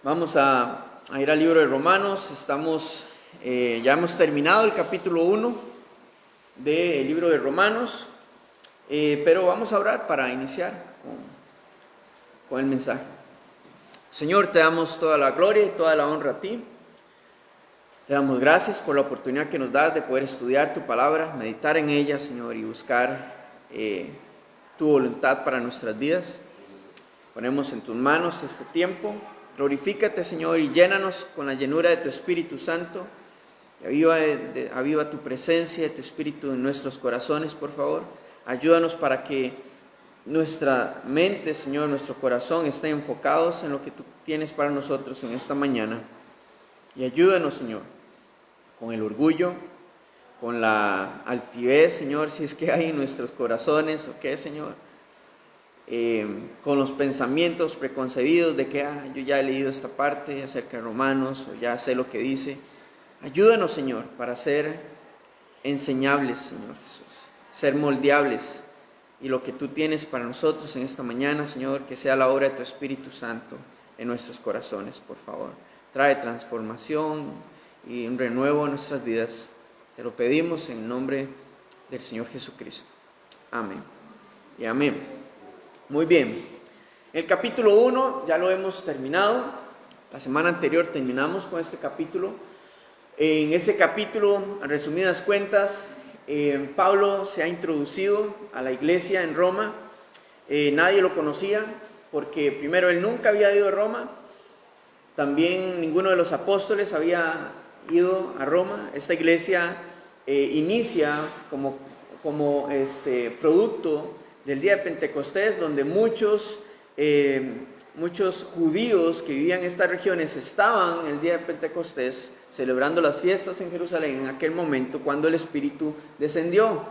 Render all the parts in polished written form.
Vamos a ir al libro de Romanos. Ya hemos terminado el capítulo 1 del libro de Romanos, pero vamos a orar para iniciar con el mensaje. Señor, te damos toda la gloria y toda la honra a ti. Te damos gracias por la oportunidad que nos das de poder estudiar tu palabra, meditar en ella, Señor, y buscar tu voluntad para nuestras vidas. Ponemos en tus manos este tiempo. Glorifícate, Señor, y llénanos con la llenura de tu Espíritu Santo. Aviva tu presencia, de tu Espíritu en nuestros corazones, por favor. Ayúdanos para que nuestra mente, Señor, nuestro corazón estén enfocados en lo que tú tienes para nosotros en esta mañana. Y ayúdanos, Señor, con el orgullo, con la altivez, Señor, si es que hay en nuestros corazones, ¿o qué, Señor? Con los pensamientos preconcebidos de que yo ya he leído esta parte acerca de Romanos, o ya sé lo que dice. Ayúdanos, Señor, para ser enseñables, Señor Jesús, ser moldeables, y lo que tú tienes para nosotros en esta mañana, Señor, que sea la obra de tu Espíritu Santo en nuestros corazones, por favor. Trae transformación y un renuevo a nuestras vidas. Te lo pedimos en el nombre del Señor Jesucristo. Amén y amén. Muy bien, el capítulo 1 ya lo hemos terminado. La semana anterior terminamos con este capítulo. En ese capítulo, en resumidas cuentas, Pablo se ha introducido a la iglesia en Roma. Nadie lo conocía porque primero él nunca había ido a Roma. También ninguno de los apóstoles había ido a Roma. Esta iglesia inicia como producto del día de Pentecostés, donde muchos judíos que vivían en estas regiones estaban el día de Pentecostés celebrando las fiestas en Jerusalén en aquel momento cuando el Espíritu descendió.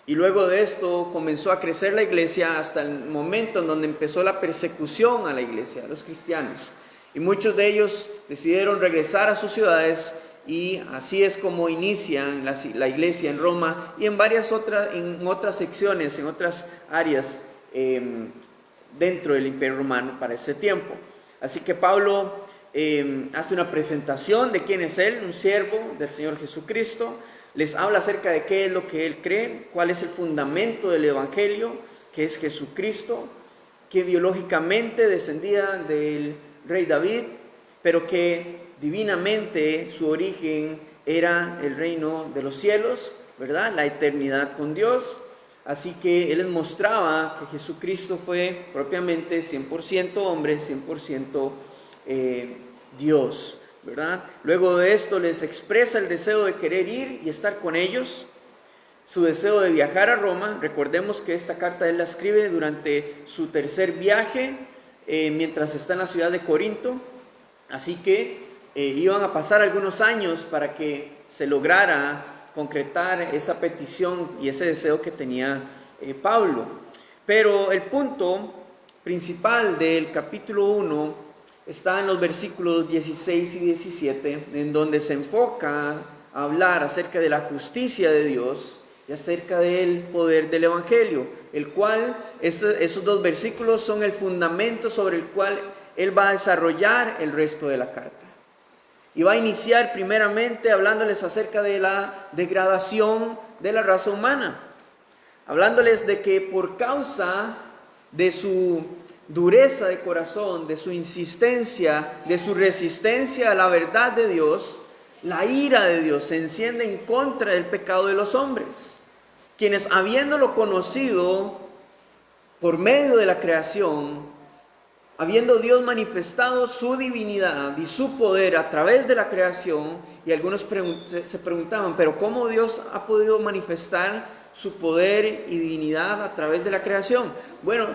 Y luego de esto comenzó a crecer la iglesia hasta el momento en donde empezó la persecución a la iglesia, a los cristianos. Y muchos de ellos decidieron regresar a sus ciudades, y así es como inician la iglesia en Roma y en otras secciones, en otras áreas dentro del Imperio Romano para ese tiempo. Así que Pablo hace una presentación de quién es él, un siervo del Señor Jesucristo. Les habla acerca de qué es lo que él cree, cuál es el fundamento del Evangelio, que es Jesucristo, que biológicamente descendía del rey David, pero que divinamente su origen era el reino de los cielos, ¿verdad? La eternidad con Dios. Así que él les mostraba que Jesucristo fue propiamente 100% hombre, 100% Dios, ¿verdad? Luego de esto les expresa el deseo de querer ir y estar con ellos, su deseo de viajar a Roma. Recordemos que esta carta él la escribe durante su tercer viaje, mientras está en la ciudad de Corinto. Así que iban a pasar algunos años para que se lograra concretar esa petición y ese deseo que tenía Pablo. Pero el punto principal del capítulo 1 está en los versículos 16 y 17, en donde se enfoca a hablar acerca de la justicia de Dios y acerca del poder del Evangelio, el cual, esos dos versículos son el fundamento sobre el cual él va a desarrollar el resto de la carta. Y va a iniciar primeramente hablándoles acerca de la degradación de la raza humana, hablándoles de que por causa de su dureza de corazón, de su insistencia, de su resistencia a la verdad de Dios, la ira de Dios se enciende en contra del pecado de los hombres, quienes habiéndolo conocido por medio de la creación, habiendo Dios manifestado su divinidad y su poder a través de la creación, y algunos se preguntaban, pero ¿cómo Dios ha podido manifestar su poder y divinidad a través de la creación? Bueno,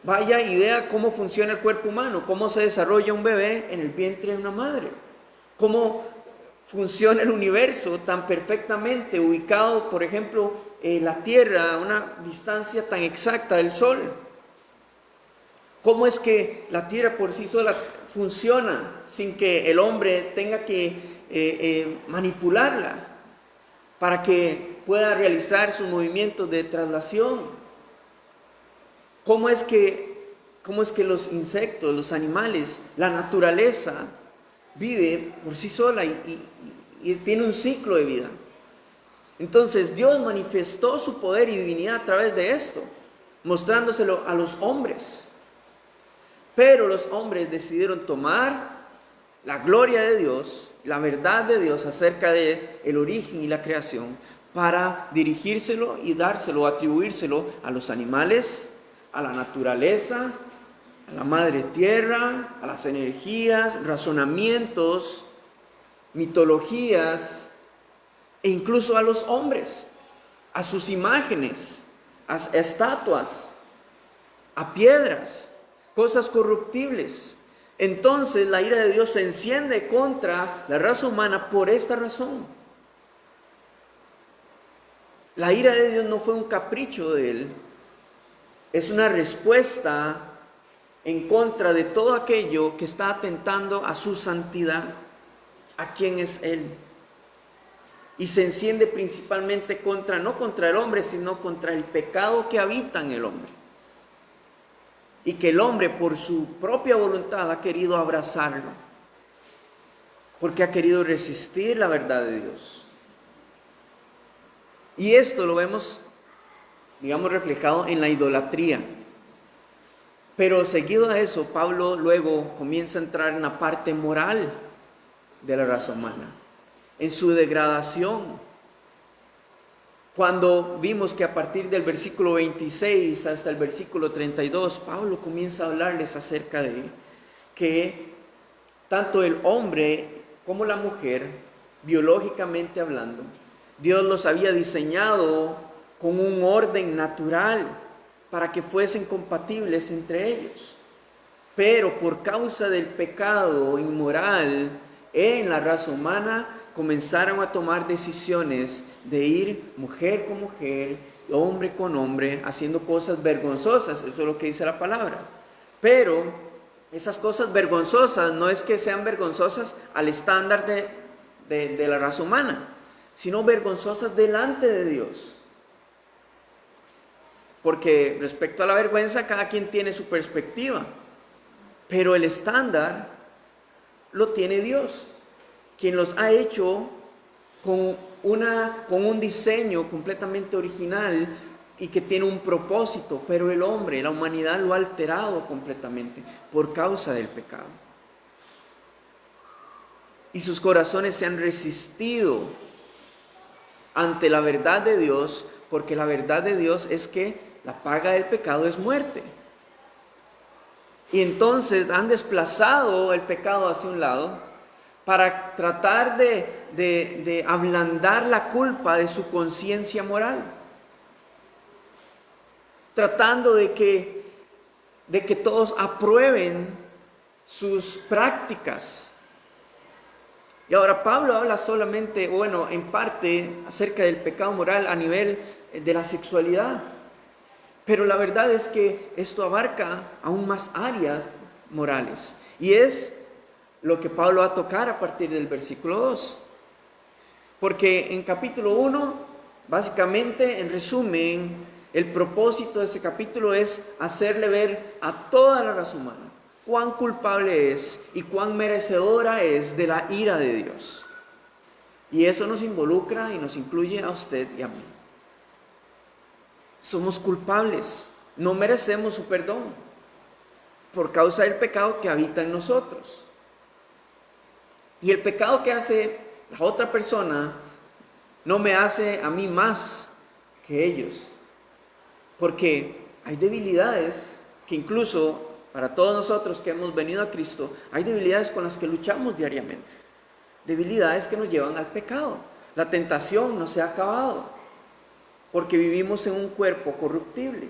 vaya y vea cómo funciona el cuerpo humano, cómo se desarrolla un bebé en el vientre de una madre, cómo funciona el universo tan perfectamente ubicado, por ejemplo, la Tierra a una distancia tan exacta del Sol. ¿Cómo es que la Tierra por sí sola funciona sin que el hombre tenga que manipularla para que pueda realizar sus movimientos de traslación? ¿Cómo es que cómo es que los insectos, los animales, la naturaleza vive por sí sola y tiene un ciclo de vida. Entonces Dios manifestó su poder y divinidad a través de esto, mostrándoselo a los hombres. Pero los hombres decidieron tomar la gloria de Dios, la verdad de Dios acerca de el origen y la creación, para dirigírselo y dárselo, atribuírselo a los animales, a la naturaleza, a la madre tierra, a las energías, razonamientos, mitologías, e incluso a los hombres, a sus imágenes, a estatuas, a piedras, cosas corruptibles. Entonces la ira de Dios se enciende contra la raza humana por esta razón. La ira de Dios no fue un capricho de Él, es una respuesta en contra de todo aquello que está atentando a su santidad, a quien es Él. Y se enciende principalmente no contra el hombre, sino contra el pecado que habita en el hombre. Y que el hombre por su propia voluntad ha querido abrazarlo, porque ha querido resistir la verdad de Dios. Y esto lo vemos, digamos, reflejado en la idolatría. Pero seguido a eso, Pablo luego comienza a entrar en la parte moral de la raza humana, en su degradación. Cuando vimos que a partir del versículo 26 hasta el versículo 32, Pablo comienza a hablarles acerca de que tanto el hombre como la mujer, biológicamente hablando, Dios los había diseñado con un orden natural para que fuesen compatibles entre ellos. Pero por causa del pecado inmoral en la raza humana, comenzaron a tomar decisiones de ir mujer con mujer, hombre con hombre, haciendo cosas vergonzosas. Eso es lo que dice la palabra. Pero esas cosas vergonzosas no es que sean vergonzosas al estándar de la raza humana, sino vergonzosas delante de Dios. Porque respecto a la vergüenza, cada quien tiene su perspectiva, pero el estándar lo tiene Dios, quien los ha hecho con un diseño completamente original y que tiene un propósito, pero el hombre, la humanidad lo ha alterado completamente por causa del pecado. Y sus corazones se han resistido ante la verdad de Dios, porque la verdad de Dios es que la paga del pecado es muerte. Y entonces han desplazado el pecado hacia un lado para tratar de ablandar la culpa de su conciencia moral, tratando de que todos aprueben sus prácticas. Y ahora Pablo habla solamente, en parte, acerca del pecado moral a nivel de la sexualidad. Pero la verdad es que esto abarca aún más áreas morales. Y es lo que Pablo va a tocar a partir del versículo 2. Porque en capítulo 1, básicamente, en resumen, el propósito de este capítulo es hacerle ver a toda la raza humana cuán culpable es y cuán merecedora es de la ira de Dios. Y eso nos involucra y nos incluye a usted y a mí. Somos culpables, no merecemos su perdón por causa del pecado que habita en nosotros. Y el pecado que hace la otra persona no me hace a mí más que ellos. Porque hay debilidades que incluso para todos nosotros que hemos venido a Cristo, hay debilidades con las que luchamos diariamente. Debilidades que nos llevan al pecado. La tentación no se ha acabado, porque vivimos en un cuerpo corruptible.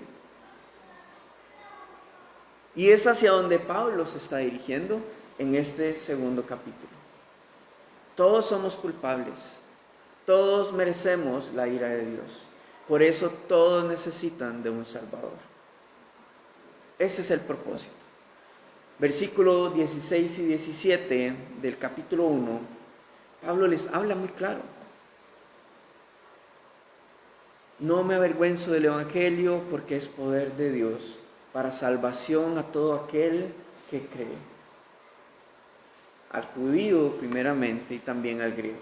Y es hacia donde Pablo se está dirigiendo en este segundo capítulo. Todos somos culpables, todos merecemos la ira de Dios. Por eso todos necesitan de un Salvador. Ese es el propósito. Versículos 16 y 17 del capítulo 1, Pablo les habla muy claro. No me avergüenzo del Evangelio porque es poder de Dios para salvación a todo aquel que cree. Al judío primeramente y también al griego.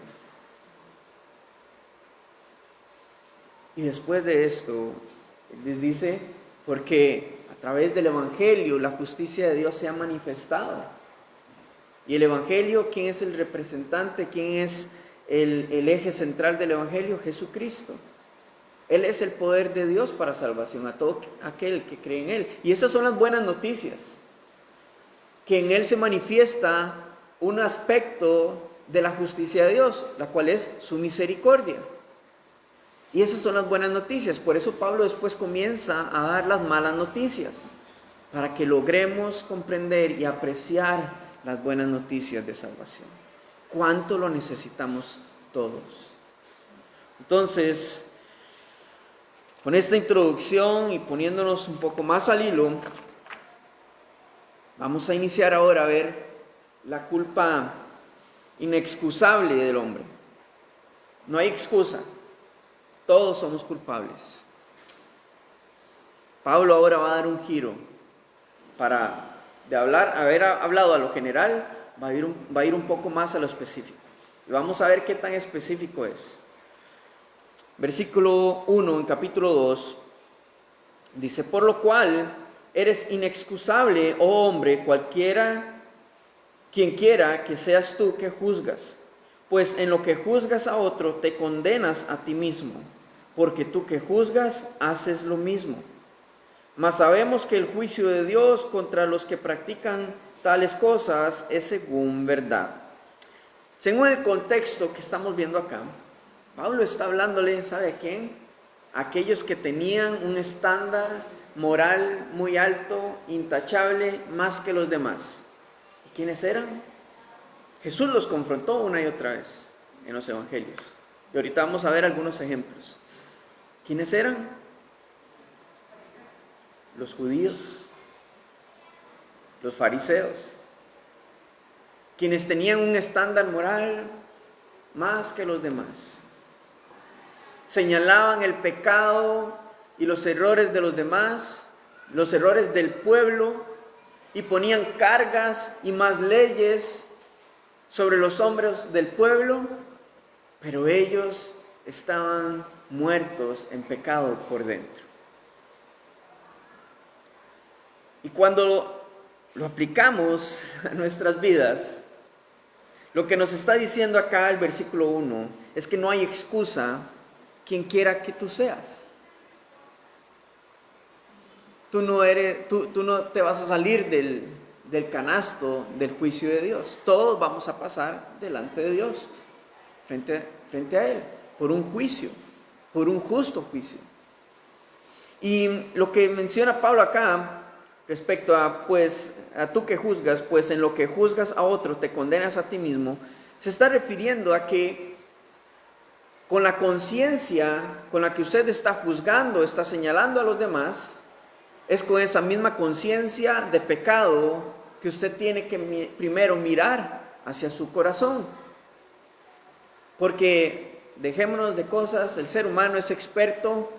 Y después de esto, les dice, porque a través del Evangelio la justicia de Dios se ha manifestado. Y el Evangelio, ¿quién es el representante? ¿Quién es el eje central del Evangelio? Jesucristo. Él es el poder de Dios para salvación a todo aquel que cree en Él. Y esas son las buenas noticias. Que en Él se manifiesta un aspecto de la justicia de Dios, la cual es su misericordia. Y esas son las buenas noticias. Por eso Pablo después comienza a dar las malas noticias, para que logremos comprender y apreciar las buenas noticias de salvación. ¿Cuánto lo necesitamos todos? Entonces, con esta introducción y poniéndonos un poco más al hilo, vamos a iniciar ahora a ver la culpa inexcusable del hombre. No hay excusa. Todos somos culpables. Pablo ahora va a dar un giro de haber hablado a lo general, va a ir un poco más a lo específico. Y vamos a ver qué tan específico es. Versículo 1 en capítulo 2 dice: por lo cual eres inexcusable, oh hombre, quien quiera que seas tú que juzgas, pues en lo que juzgas a otro te condenas a ti mismo, porque tú que juzgas haces lo mismo. Mas sabemos que el juicio de Dios contra los que practican tales cosas es según verdad. Según el contexto que estamos viendo acá, Pablo está hablándole, ¿sabe a quién? A aquellos que tenían un estándar moral muy alto, intachable, más que los demás. ¿Y quiénes eran? Jesús los confrontó una y otra vez en los evangelios. Y ahorita vamos a ver algunos ejemplos. ¿Quiénes eran? Los judíos, los fariseos, quienes tenían un estándar moral más que los demás. Señalaban el pecado y los errores de los demás, los errores del pueblo, y ponían cargas y más leyes sobre los hombros del pueblo, pero ellos estaban muertos en pecado por dentro. Y cuando lo aplicamos a nuestras vidas, lo que nos está diciendo acá el versículo 1 es que no hay excusa quien quiera que tú seas. Tú no te vas a salir del canasto del juicio de Dios. Todos vamos a pasar delante de Dios, frente a Él, por un juicio, por un justo juicio. Y lo que menciona Pablo acá, respecto a tú que juzgas, pues en lo que juzgas a otro te condenas a ti mismo, se está refiriendo a que con la conciencia con la que usted está juzgando, está señalando a los demás, es con esa misma conciencia de pecado que usted tiene que primero mirar hacia su corazón. Porque dejémonos de cosas, el ser humano es experto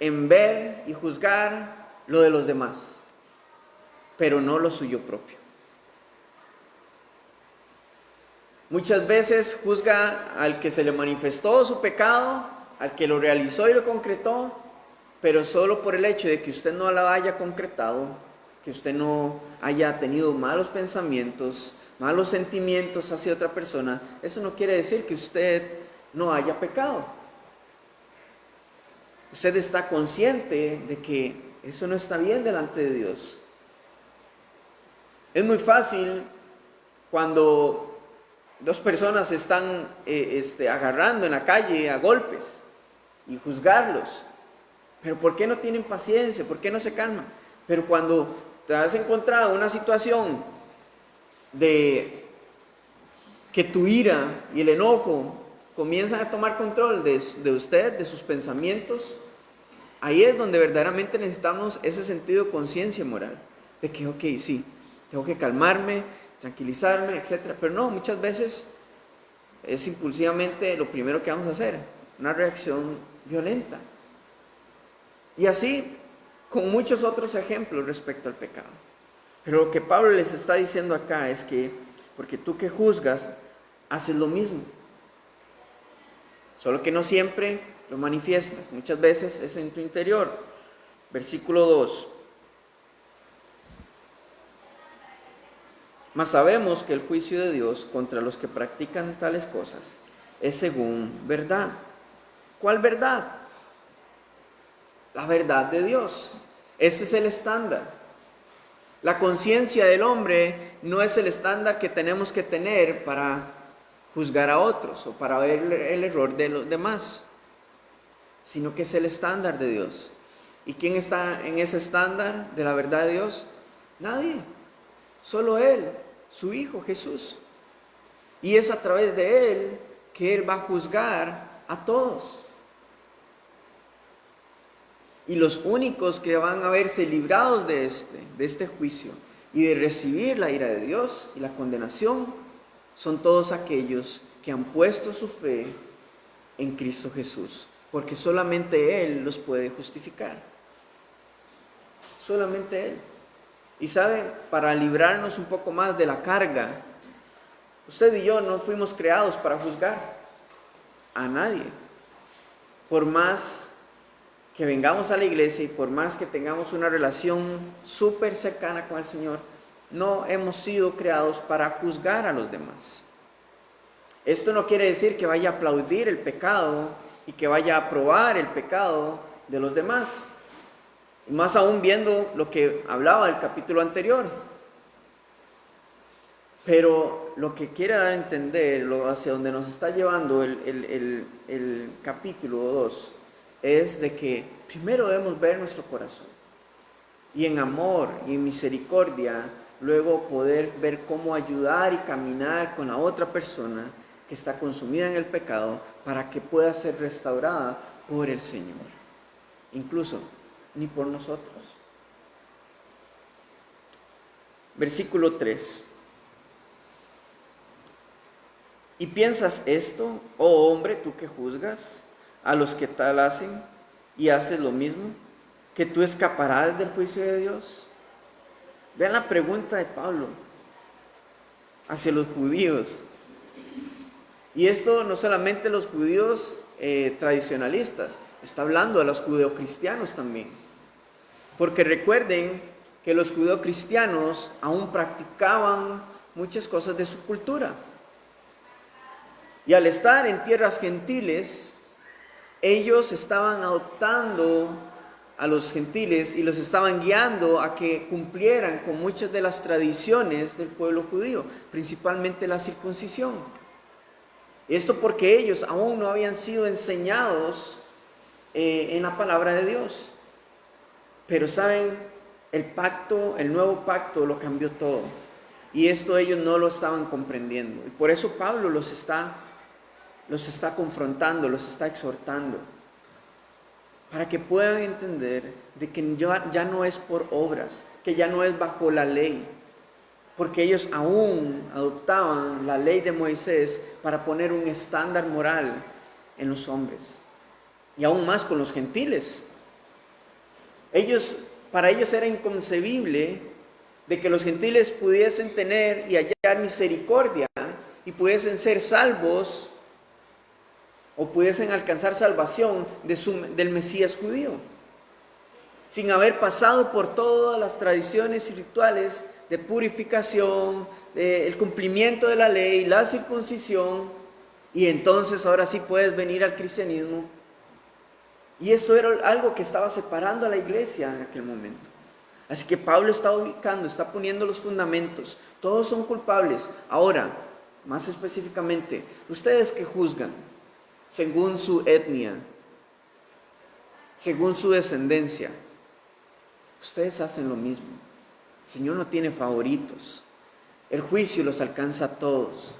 en ver y juzgar lo de los demás, pero no lo suyo propio. Muchas veces juzga al que se le manifestó su pecado, al que lo realizó y lo concretó, pero solo por el hecho de que usted no lo haya concretado, que usted no haya tenido malos pensamientos, malos sentimientos hacia otra persona, eso no quiere decir que usted no haya pecado. Usted está consciente de que eso no está bien delante de Dios. Es muy fácil cuando dos personas se están agarrando en la calle a golpes y juzgarlos. Pero ¿por qué no tienen paciencia? ¿Por qué no se calman? Pero cuando te has encontrado una situación de que tu ira y el enojo comienzan a tomar control de usted, de sus pensamientos, ahí es donde verdaderamente necesitamos ese sentido de conciencia moral. De que, ok, sí, tengo que calmarme, tranquilizarme, etc. Pero no, muchas veces es impulsivamente lo primero que vamos a hacer, una reacción violenta. Y así con muchos otros ejemplos respecto al pecado. Pero lo que Pablo les está diciendo acá es que, porque tú que juzgas, haces lo mismo. Solo que no siempre lo manifiestas, muchas veces es en tu interior. Versículo 2. Mas sabemos que el juicio de Dios contra los que practican tales cosas es según verdad. ¿Cuál verdad? La verdad de Dios. Ese es el estándar. La conciencia del hombre no es el estándar que tenemos que tener para juzgar a otros o para ver el error de los demás, sino que es el estándar de Dios. ¿Y quién está en ese estándar de la verdad de Dios? Nadie, solo Él, su Hijo Jesús. Y es a través de Él que Él va a juzgar a todos. Y los únicos que van a verse librados de este juicio y de recibir la ira de Dios y la condenación son todos aquellos que han puesto su fe en Cristo Jesús, porque solamente Él los puede justificar. Solamente Él. Y saben, para librarnos un poco más de la carga, usted y yo no fuimos creados para juzgar a nadie. Por más que vengamos a la iglesia y por más que tengamos una relación súper cercana con el Señor, no hemos sido creados para juzgar a los demás. Esto no quiere decir que vaya a aplaudir el pecado y que vaya a aprobar el pecado de los demás. Y más aún viendo lo que hablaba el capítulo anterior. Pero lo que quiere dar a entender, hacia donde nos está llevando el capítulo 2, es de que primero debemos ver nuestro corazón. Y en amor y en misericordia, luego poder ver cómo ayudar y caminar con la otra persona que está consumida en el pecado para que pueda ser restaurada por el Señor. Incluso ni por nosotros. Versículo 3. ¿Y piensas esto, oh hombre, tú que juzgas a los que tal hacen y haces lo mismo, que tú escaparás del juicio de Dios? Vean la pregunta de Pablo hacia los judíos. Y esto no solamente los judíos tradicionalistas, está hablando a los judeocristianos también. Porque recuerden que los judeocristianos aún practicaban muchas cosas de su cultura. Y al estar en tierras gentiles, ellos estaban adoptando a los gentiles y los estaban guiando a que cumplieran con muchas de las tradiciones del pueblo judío, principalmente la circuncisión. Esto porque ellos aún no habían sido enseñados en la palabra de Dios. Pero saben, el nuevo pacto lo cambió todo. Y esto ellos no lo estaban comprendiendo. Y por eso Pablo los está confrontando, los está exhortando. Para que puedan entender de que ya no es por obras, que ya no es bajo la ley. Porque ellos aún adoptaban la ley de Moisés para poner un estándar moral en los hombres. Y aún más con los gentiles. Para ellos era inconcebible de que los gentiles pudiesen tener y hallar misericordia y pudiesen ser salvos o pudiesen alcanzar salvación del Mesías judío, sin haber pasado por todas las tradiciones y rituales de purificación, el cumplimiento de la ley, la circuncisión, y entonces ahora sí puedes venir al cristianismo. Y esto era algo que estaba separando a la iglesia en aquel momento. Así que Pablo está ubicando, está poniendo los fundamentos. Todos son culpables. Ahora, más específicamente, ustedes que juzgan según su etnia, según su descendencia, ustedes hacen lo mismo. El Señor no tiene favoritos. El juicio los alcanza a todos.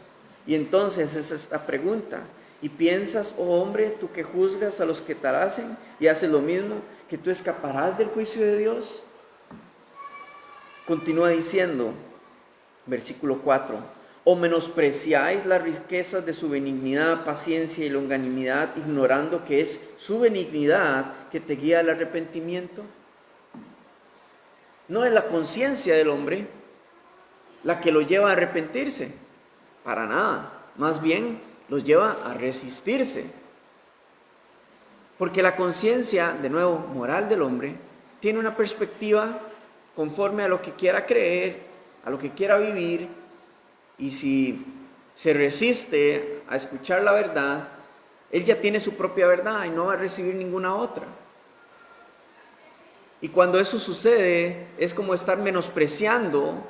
Y entonces es esta pregunta. ¿Y piensas, oh hombre, tú que juzgas a los que tal hacen y haces lo mismo, que tú escaparás del juicio de Dios? Continúa diciendo, versículo 4, ¿o menospreciáis las riquezas de su benignidad, paciencia y longanimidad, ignorando que es su benignidad que te guía al arrepentimiento? No es la conciencia del hombre la que lo lleva a arrepentirse, para nada. Más bien, lo lleva a resistirse. Porque la conciencia, de nuevo, moral del hombre, tiene una perspectiva conforme a lo que quiera creer, a lo que quiera vivir, y si se resiste a escuchar la verdad, él ya tiene su propia verdad y no va a recibir ninguna otra. Y cuando eso sucede, es como estar menospreciando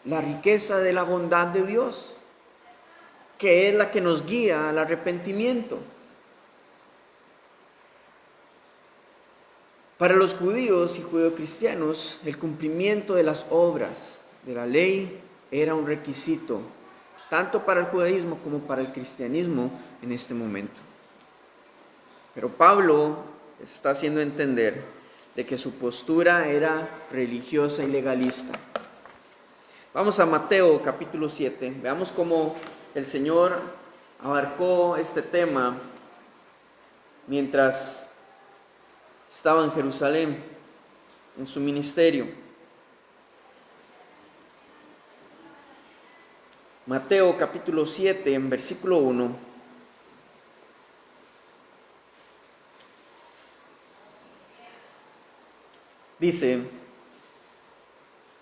la riqueza de la bondad de Dios, que es la que nos guía al arrepentimiento. Para los judíos y judeocristianos, el cumplimiento de las obras de la ley era un requisito, tanto para el judaísmo como para el cristianismo en este momento. Pero Pablo les está haciendo entender de que su postura era religiosa y legalista. Vamos a Mateo capítulo 7, veamos cómo el Señor abarcó este tema mientras estaba en Jerusalén, en su ministerio. Mateo capítulo 7, en versículo 1. Dice: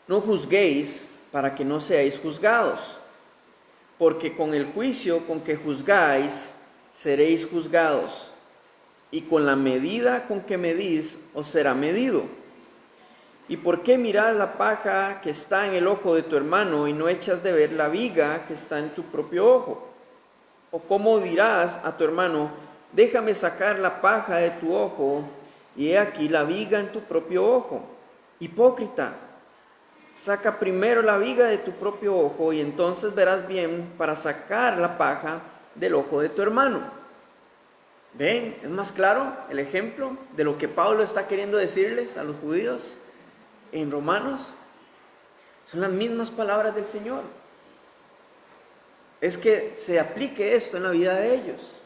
no juzguéis para que no seáis juzgados, porque con el juicio con que juzgáis, seréis juzgados, y con la medida con que medís, os será medido. ¿Y por qué mirás la paja que está en el ojo de tu hermano y no echas de ver la viga que está en tu propio ojo? ¿O cómo dirás a tu hermano, déjame sacar la paja de tu ojo, y he aquí la viga en tu propio ojo? Hipócrita, saca primero la viga de tu propio ojo, y entonces verás bien para sacar la paja del ojo de tu hermano. ¿Ven? ¿Es más claro el ejemplo de lo que Pablo está queriendo decirles a los judíos en Romanos? Son las mismas palabras del Señor. Es que se aplique esto en la vida de ellos.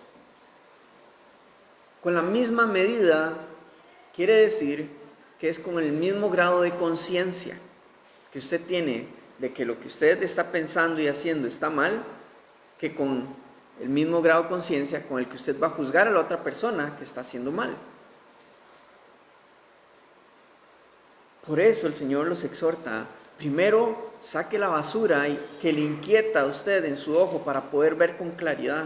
Con la misma medida quiere decir que es con el mismo grado de conciencia que usted tiene de que lo que usted está pensando y haciendo está mal, que con el mismo grado de conciencia con el que usted va a juzgar a la otra persona que está haciendo mal. Por eso el Señor los exhorta: primero saque la basura que le inquieta a usted en su ojo para poder ver con claridad,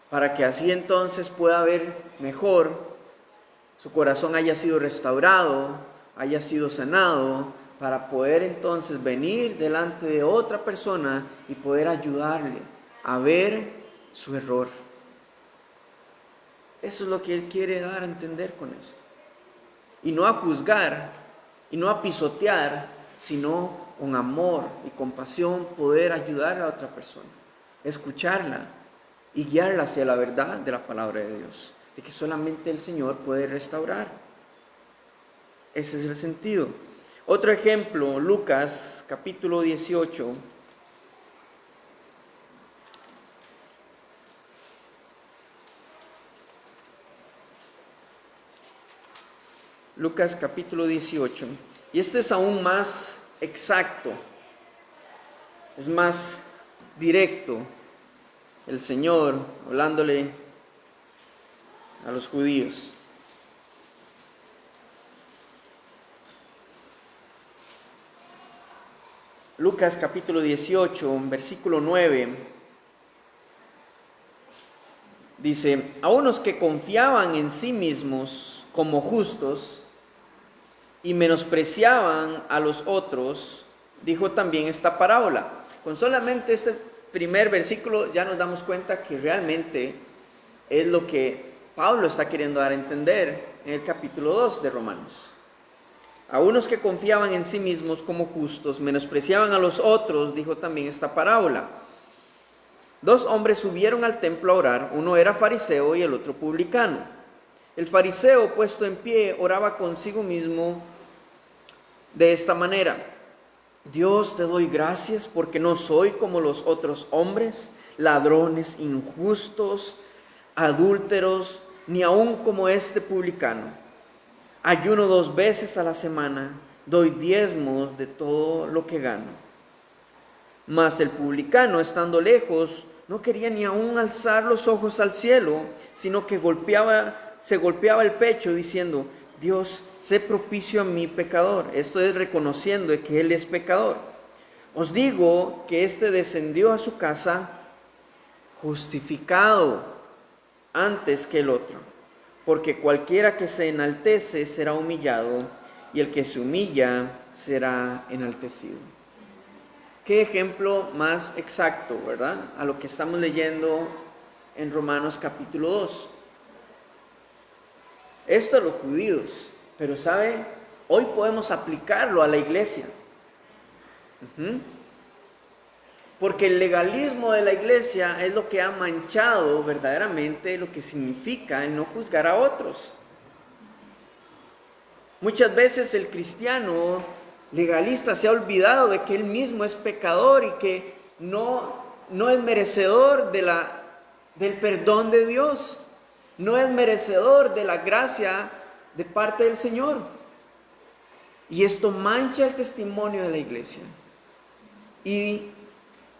para que así entonces pueda ver mejor, su corazón haya sido restaurado, haya sido sanado, para poder entonces venir delante de otra persona y poder ayudarle a ver su error. Eso es lo que Él quiere dar a entender con esto. Y no a juzgar, y no a pisotear, sino con amor y compasión poder ayudar a la otra persona, escucharla y guiarla hacia la verdad de la palabra de Dios, de que solamente el Señor puede restaurar. Ese es el sentido. Otro ejemplo, Lucas capítulo 18. Lucas capítulo 18. Y este es aún más exacto, es más directo. El Señor hablándole a los judíos. Lucas capítulo 18, versículo 9. Dice: a unos que confiaban en sí mismos como justos y menospreciaban a los otros, dijo también esta parábola. Con solamente este primer versículo ya nos damos cuenta que realmente es lo que Pablo está queriendo dar a entender en el capítulo 2 de Romanos. A unos que confiaban en sí mismos como justos, menospreciaban a los otros, dijo también esta parábola. 2 hombres subieron al templo a orar, uno era fariseo y el otro publicano. El fariseo, puesto en pie, oraba consigo mismo de esta manera: Dios, te doy gracias porque no soy como los otros hombres, ladrones, injustos, adúlteros, ni aun como este publicano. Ayuno 2 veces a la semana, doy diezmos de todo lo que gano. Mas el publicano, estando lejos, no quería ni aún alzar los ojos al cielo, sino que se golpeaba el pecho diciendo: Dios, sé propicio a mi pecador. Esto es reconociendo que él es pecador. Os digo que éste descendió a su casa justificado antes que el otro, porque cualquiera que se enaltece será humillado, y el que se humilla será enaltecido. Qué ejemplo más exacto, ¿verdad?, a lo que estamos leyendo en Romanos capítulo 2. Esto a los judíos, pero ¿sabe? Hoy podemos aplicarlo a la iglesia. Porque el legalismo de la iglesia es lo que ha manchado verdaderamente lo que significa el no juzgar a otros. Muchas veces el cristiano legalista se ha olvidado de que él mismo es pecador y que no es merecedor del perdón de Dios, no es merecedor de la gracia de parte del Señor. Y esto mancha el testimonio de la iglesia y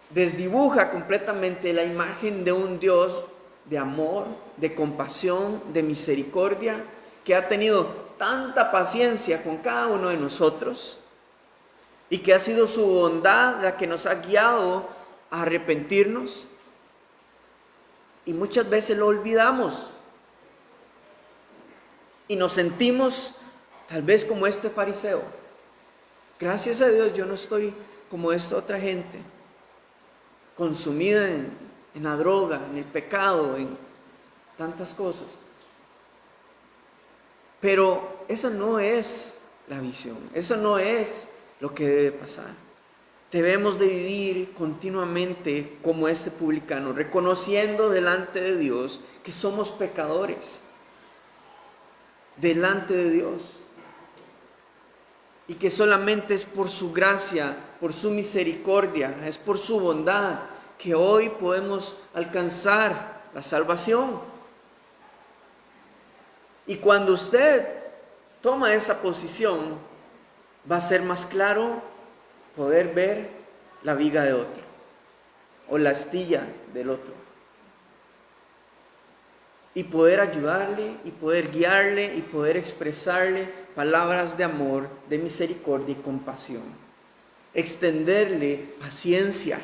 desdibuja completamente la imagen de un Dios de amor, de compasión, de misericordia, que ha tenido tanta paciencia con cada uno de nosotros y que ha sido su bondad la que nos ha guiado a arrepentirnos. Y muchas veces lo olvidamos y nos sentimos tal vez como este fariseo. Gracias a Dios yo no estoy como esta otra gente, consumida en la droga, en el pecado, en tantas cosas. Pero esa no es la visión, eso no es lo que debe pasar. Debemos de vivir continuamente como este publicano, reconociendo delante de Dios que somos pecadores, delante de Dios. Y que solamente es por su gracia, por su misericordia, es por su bondad que hoy podemos alcanzar la salvación. Y cuando usted toma esa posición, va a ser más claro poder ver la viga de otro o la astilla del otro. Y poder ayudarle, y poder guiarle, y poder expresarle palabras de amor, de misericordia y compasión. Extenderle paciencia.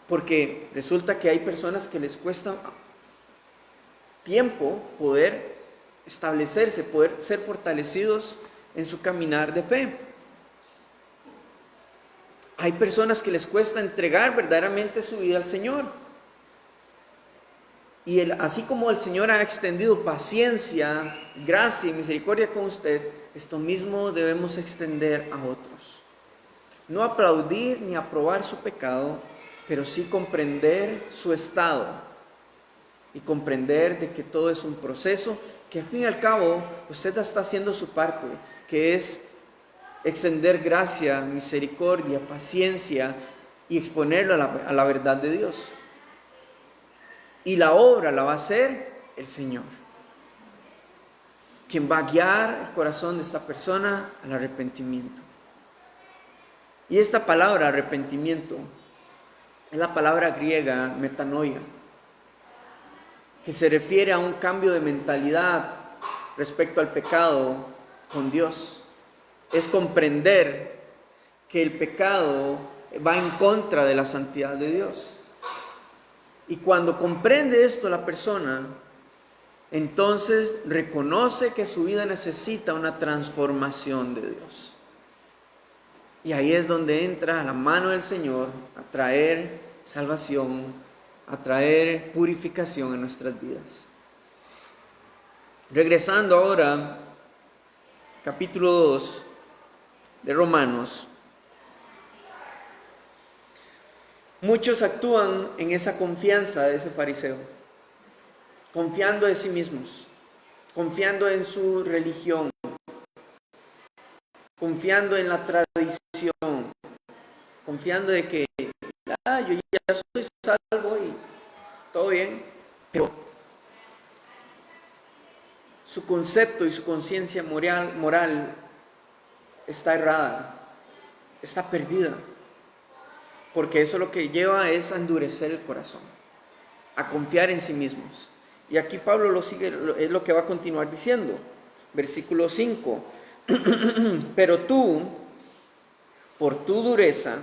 Porque resulta que hay personas que les cuesta tiempo poder establecerse, poder ser fortalecidos en su caminar de fe. Hay personas que les cuesta entregar verdaderamente su vida al Señor. Y así como el Señor ha extendido paciencia, gracia y misericordia con usted, esto mismo debemos extender a otros. No aplaudir ni aprobar su pecado, pero sí comprender su estado y comprender de que todo es un proceso, que al fin y al cabo usted está haciendo su parte, que es extender gracia, misericordia, paciencia y exponerlo a la verdad de Dios. Y la obra la va a hacer el Señor, quien va a guiar el corazón de esta persona al arrepentimiento. Y esta palabra arrepentimiento es la palabra griega metanoia, que se refiere a un cambio de mentalidad respecto al pecado con Dios. Es comprender que el pecado va en contra de la santidad de Dios. Y cuando comprende esto la persona, entonces reconoce que su vida necesita una transformación de Dios. Y ahí es donde entra la mano del Señor a traer salvación, a traer purificación en nuestras vidas. Regresando ahora, capítulo 2 de Romanos. Muchos actúan en esa confianza de ese fariseo, confiando en sí mismos, confiando en su religión, confiando en la tradición, confiando de que yo ya soy salvo y todo bien, pero su concepto y su conciencia moral está errada, está perdida, porque eso lo que lleva es a endurecer el corazón, a confiar en sí mismos. Y aquí Pablo lo sigue, es lo que va a continuar diciendo. Versículo 5. Pero tú, por tu dureza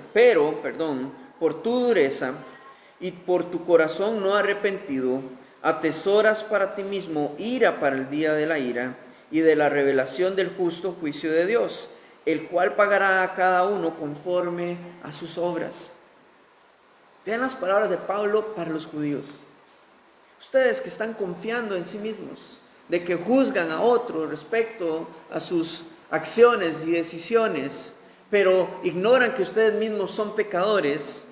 y por tu corazón no arrepentido, atesoras para ti mismo ira para el día de la ira y de la revelación del justo juicio de Dios, el cual pagará a cada uno conforme a sus obras. Vean las palabras de Pablo para los judíos. Ustedes que están confiando en sí mismos, de que juzgan a otros respecto a sus acciones y decisiones, pero ignoran que ustedes mismos son pecadores,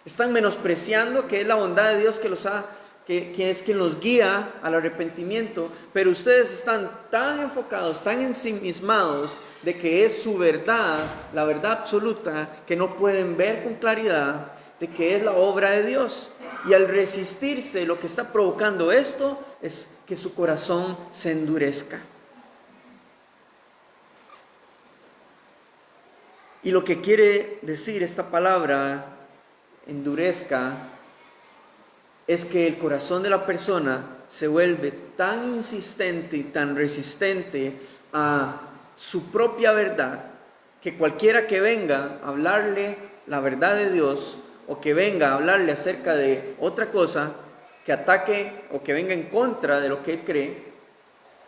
están menospreciando que es la bondad de Dios que es quien los guía al arrepentimiento, pero ustedes están tan enfocados, tan ensimismados de que es su verdad, la verdad absoluta, que no pueden ver con claridad de que es la obra de Dios. Y al resistirse, lo que está provocando esto es que su corazón se endurezca. Y lo que quiere decir esta palabra, endurezca, es que el corazón de la persona se vuelve tan insistente y tan resistente a su propia verdad, que cualquiera que venga a hablarle la verdad de Dios, o que venga a hablarle acerca de otra cosa, que ataque o que venga en contra de lo que él cree,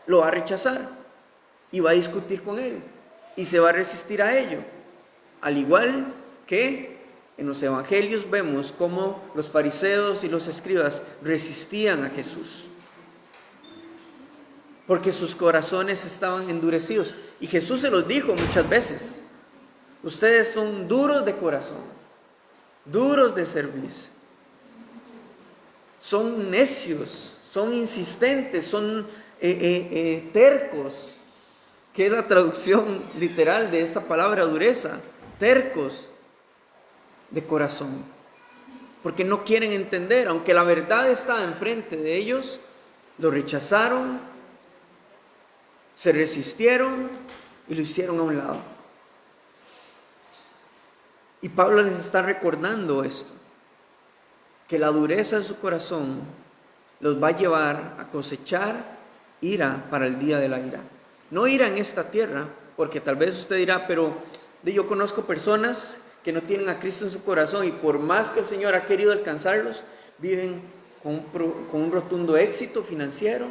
lo va a rechazar y va a discutir con él y se va a resistir a ello. Al igual que en los evangelios vemos cómo los fariseos y los escribas resistían a Jesús, porque sus corazones estaban endurecidos. Y Jesús se los dijo muchas veces: ustedes son duros de corazón, duros de servicio, son necios, son insistentes, son tercos, que es la traducción literal de esta palabra dureza, tercos de corazón, porque no quieren entender, aunque la verdad está enfrente de ellos, lo rechazaron, se resistieron y lo hicieron a un lado. Y Pablo les está recordando esto, que la dureza de su corazón los va a llevar a cosechar ira para el día de la ira. No ira en esta tierra, porque tal vez usted dirá, pero yo conozco personas que no tienen a Cristo en su corazón y por más que el Señor ha querido alcanzarlos, viven con un rotundo éxito financiero,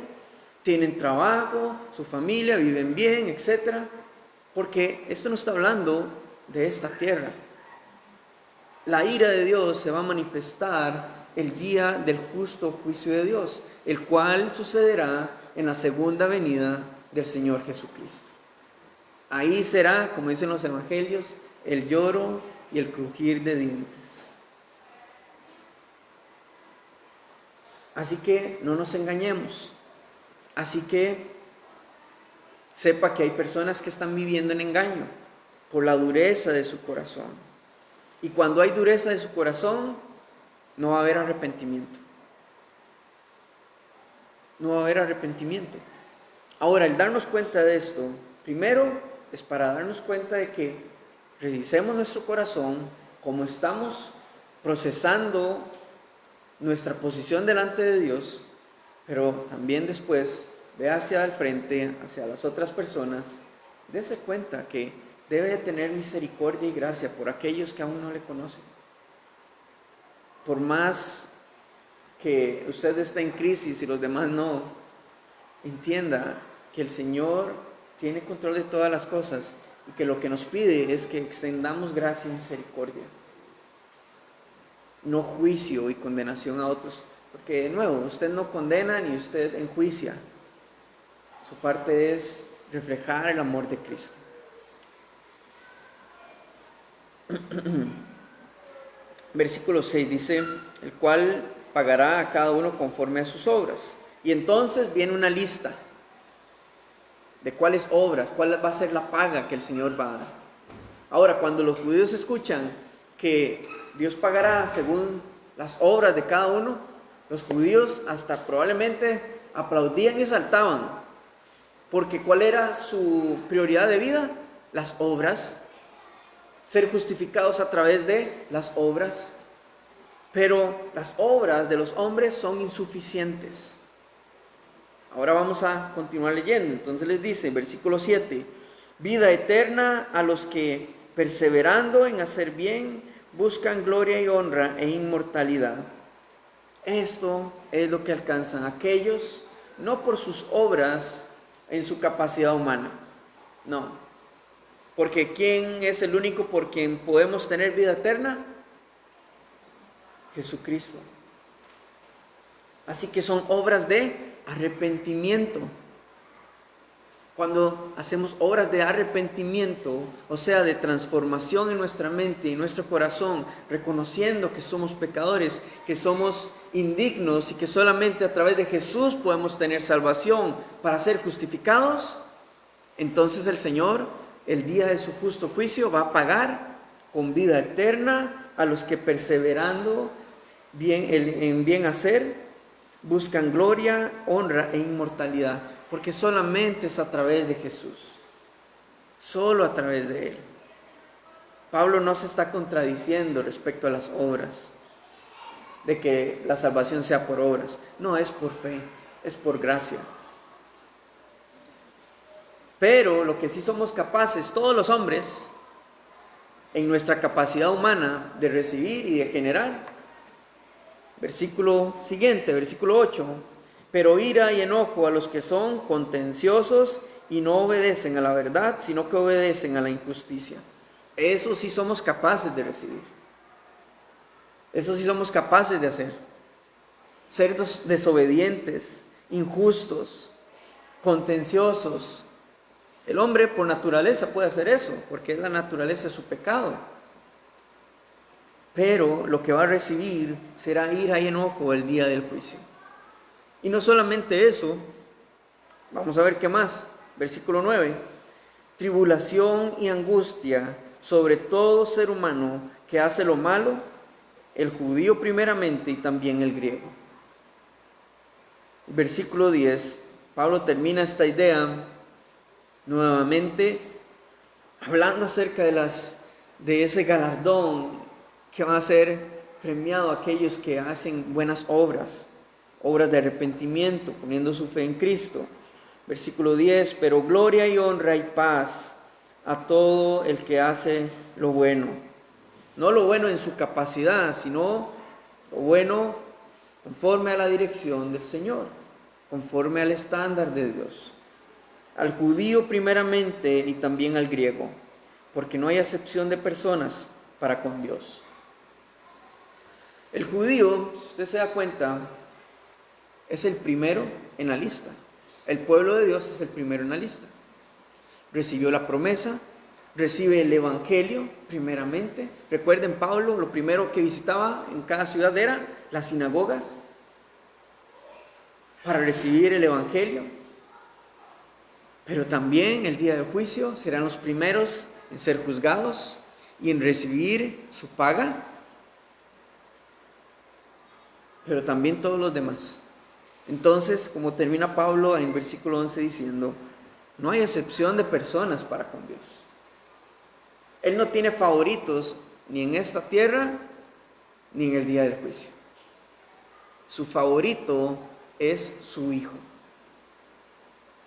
tienen trabajo, su familia, viven bien, etc. Porque esto no está hablando de esta tierra. La ira de Dios se va a manifestar el día del justo juicio de Dios, el cual sucederá en la segunda venida del Señor Jesucristo. Ahí será, como dicen los evangelios, el lloro y el crujir de dientes. Así que no nos engañemos. Así que sepa que hay personas que están viviendo en engaño por la dureza de su corazón. Y cuando hay dureza de su corazón, no va a haber arrepentimiento. No va a haber arrepentimiento. Ahora, el darnos cuenta de esto, primero es para darnos cuenta de que revisemos nuestro corazón, cómo estamos procesando nuestra posición delante de Dios, pero también después ve hacia el frente, hacia las otras personas, dése cuenta que debe de tener misericordia y gracia por aquellos que aún no le conocen. Por más que usted esté en crisis y los demás no, entienda que el Señor tiene control de todas las cosas y que lo que nos pide es que extendamos gracia y misericordia, no juicio y condenación a otros, porque de nuevo, usted no condena ni usted enjuicia. Su parte es reflejar el amor de Cristo. Versículo 6 dice, el cual pagará a cada uno conforme a sus obras. Y entonces viene una lista de cuáles obras, cuál va a ser la paga que el Señor va a dar. Ahora, cuando los judíos escuchan que Dios pagará según las obras de cada uno, los judíos hasta probablemente aplaudían y saltaban, porque ¿cuál era su prioridad de vida? las obras, ser justificados a través de las obras, pero las obras de los hombres son insuficientes. Ahora vamos a continuar leyendo. Entonces les dice, versículo 7, vida eterna a los que, perseverando en hacer bien, buscan gloria y honra e inmortalidad. Esto es lo que alcanzan aquellos, no por sus obras en su capacidad humana, no. Porque ¿quién es el único por quien podemos tener vida eterna? Jesucristo. Así que son obras de arrepentimiento. Cuando hacemos obras de arrepentimiento, o sea, de transformación en nuestra mente y en nuestro corazón, reconociendo que somos pecadores, que somos indignos y que solamente a través de Jesús podemos tener salvación para ser justificados, entonces el Señor, el día de su justo juicio, va a pagar con vida eterna a los que perseverando en bien hacer, buscan gloria, honra e inmortalidad. Porque solamente es a través de Jesús, solo a través de Él. Pablo no se está contradiciendo respecto a las obras, de que la salvación sea por obras. No, es por fe, es por gracia. Pero lo que sí somos capaces, todos los hombres, en nuestra capacidad humana de recibir y de generar. Versículo siguiente, versículo 8. Pero ira y enojo a los que son contenciosos y no obedecen a la verdad, sino que obedecen a la injusticia. Eso sí somos capaces de recibir. Eso sí somos capaces de hacer. Ser desobedientes, injustos, contenciosos. El hombre por naturaleza puede hacer eso, porque es la naturaleza de su pecado. Pero lo que va a recibir será ira y enojo el día del juicio. Y no solamente eso, vamos a ver qué más. Versículo 9. Tribulación y angustia sobre todo ser humano que hace lo malo, el judío primeramente y también el griego. Versículo 10. Pablo termina esta idea nuevamente hablando acerca de ese galardón que va a ser premiado a aquellos que hacen buenas obras. Obras de arrepentimiento, poniendo su fe en Cristo. Versículo 10, pero gloria y honra y paz a todo el que hace lo bueno. No lo bueno en su capacidad, sino lo bueno conforme a la dirección del Señor, conforme al estándar de Dios. Al judío primeramente y también al griego, porque no hay acepción de personas para con Dios. El judío, si usted se da cuenta, es el primero en la lista. El pueblo de Dios es el primero en la lista. Recibió la promesa, recibe el evangelio primeramente. Recuerden, Pablo lo primero que visitaba en cada ciudad era las sinagogas para recibir el evangelio. Pero también el día del juicio serán los primeros en ser juzgados y en recibir su paga. Pero también todos los demás. Entonces, como termina Pablo en versículo 11 diciendo, no hay excepción de personas para con Dios. Él no tiene favoritos ni en esta tierra ni en el día del juicio. Su favorito es su Hijo,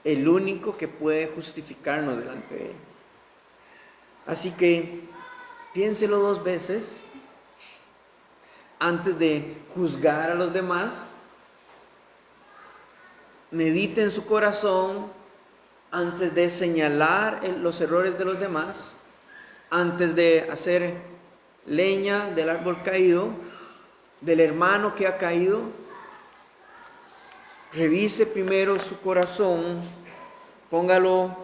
el único que puede justificarnos delante de Él. Así que piénselo 2 veces antes de juzgar a los demás. Medite en su corazón antes de señalar los errores de los demás, antes de hacer leña del árbol caído, del hermano que ha caído. Revise primero su corazón, póngalo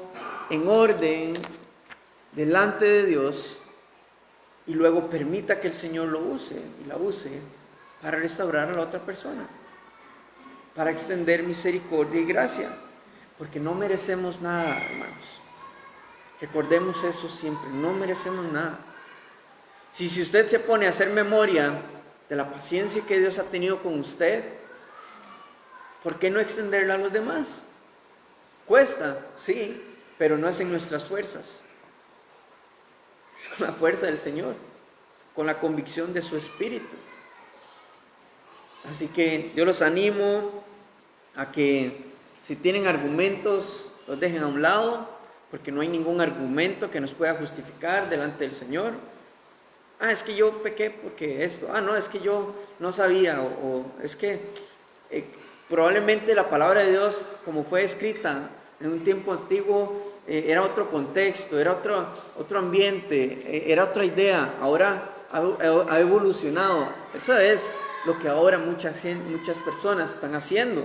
en orden delante de Dios y luego permita que el Señor lo use y la use para restaurar a la otra persona, para extender misericordia y gracia, porque no merecemos nada, hermanos. Recordemos eso siempre, no merecemos nada. Si usted se pone a hacer memoria de la paciencia que Dios ha tenido con usted, ¿por qué no extenderla a los demás? Cuesta, sí, pero no es en nuestras fuerzas. es con la fuerza del Señor, con la convicción de su Espíritu. Así que yo los animo a que si tienen argumentos, los dejen a un lado, porque no hay ningún argumento que nos pueda justificar delante del Señor. Es que yo pequé porque esto, no, es que yo no sabía, o es que probablemente la palabra de Dios, como fue escrita en un tiempo antiguo, era otro contexto, era otro ambiente, era otra idea. Ahora ha evolucionado. Eso es lo que ahora muchas personas están haciendo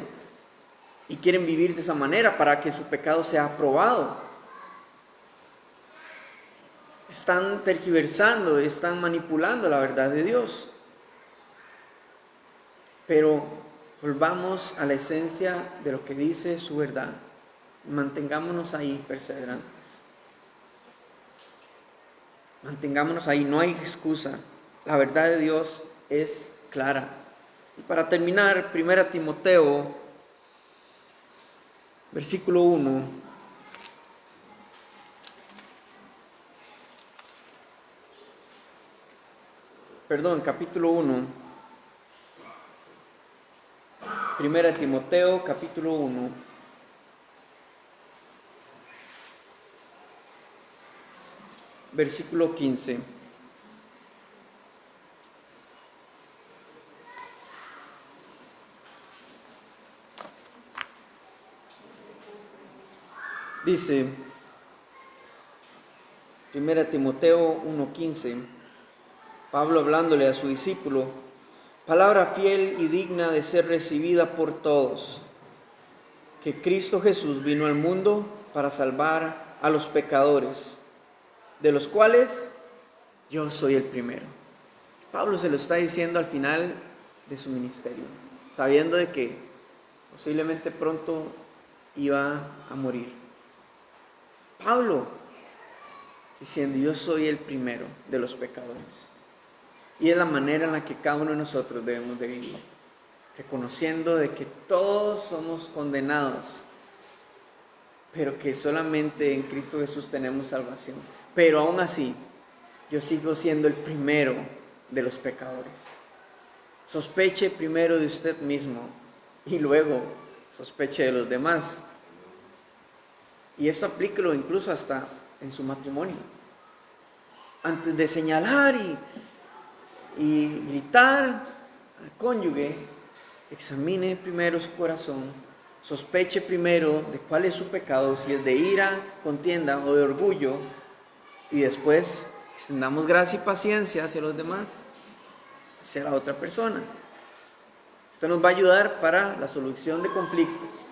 y quieren vivir de esa manera para que su pecado sea aprobado. Están tergiversando, están manipulando la verdad de Dios. Pero volvamos a la esencia de lo que dice su verdad. Mantengámonos ahí perseverantes. Mantengámonos ahí, no hay excusa. La verdad de Dios es clara. Y para terminar, 1 Timoteo, versículo 1. Capítulo 1. 1 Timoteo, capítulo 1. Versículo 15. Dice 1 Timoteo 1:15, Pablo hablándole a su discípulo: palabra fiel y digna de ser recibida por todos, que Cristo Jesús vino al mundo para salvar a los pecadores, de los cuales yo soy el primero. Pablo se lo está diciendo al final de su ministerio, sabiendo de que posiblemente pronto iba a morir. Pablo diciendo: yo soy el primero de los pecadores. Y es la manera en la que cada uno de nosotros debemos de vivir, reconociendo de que todos somos condenados, pero que solamente en Cristo Jesús tenemos salvación. Pero aún así, yo sigo siendo el primero de los pecadores. Sospeche primero de usted mismo y luego sospeche de los demás. Y esto aplíquelo incluso hasta en su matrimonio. Antes de señalar y gritar al cónyuge, examine primero su corazón, sospeche primero de cuál es su pecado, si es de ira, contienda o de orgullo, y después extendamos gracia y paciencia hacia los demás, hacia la otra persona. Esto nos va a ayudar para la solución de conflictos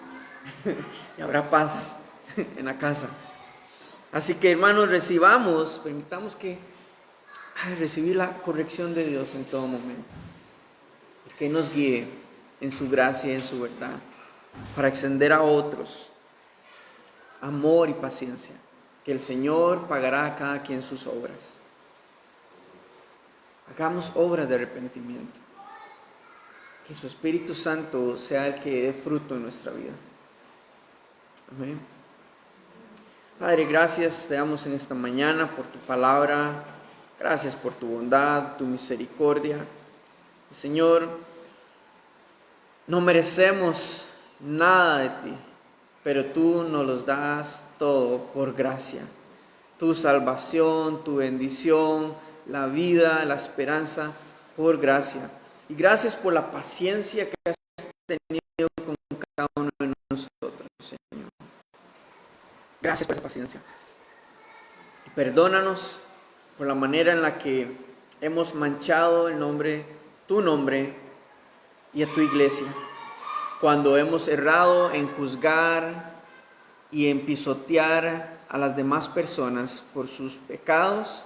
y habrá paz en la casa. Así que, hermanos, permitamos que recibir la corrección de Dios en todo momento, y que nos guíe en su gracia y en su verdad, para extender a otros amor y paciencia, que el Señor pagará a cada quien sus obras. Hagamos obras de arrepentimiento, que su Espíritu Santo sea el que dé fruto en nuestra vida. Amén. Padre, gracias te damos en esta mañana por tu palabra. Gracias por tu bondad, tu misericordia. Señor, no merecemos nada de ti, pero tú nos los das todo por gracia. Tu salvación, tu bendición, la vida, la esperanza, por gracia. Y gracias por la paciencia que has tenido con cada uno de nosotros, Señor. Gracias por esa paciencia. Perdónanos por la manera en la que hemos manchado tu nombre y a tu iglesia, cuando hemos errado en juzgar y en pisotear a las demás personas por sus pecados,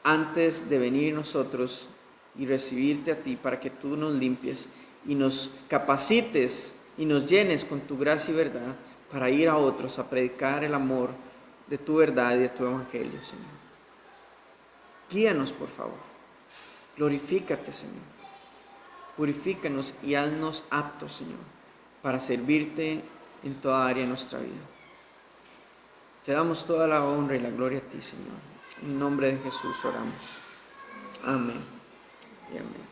antes de venir nosotros y recibirte a ti para que tú nos limpies y nos capacites y nos llenes con tu gracia y verdad para ir a otros a predicar el amor de tu verdad y de tu evangelio, Señor. Guíanos, por favor. Glorifícate, Señor. Purifícanos y haznos aptos, Señor, para servirte en toda área de nuestra vida. Te damos toda la honra y la gloria a ti, Señor. En nombre de Jesús oramos. Amén y amén.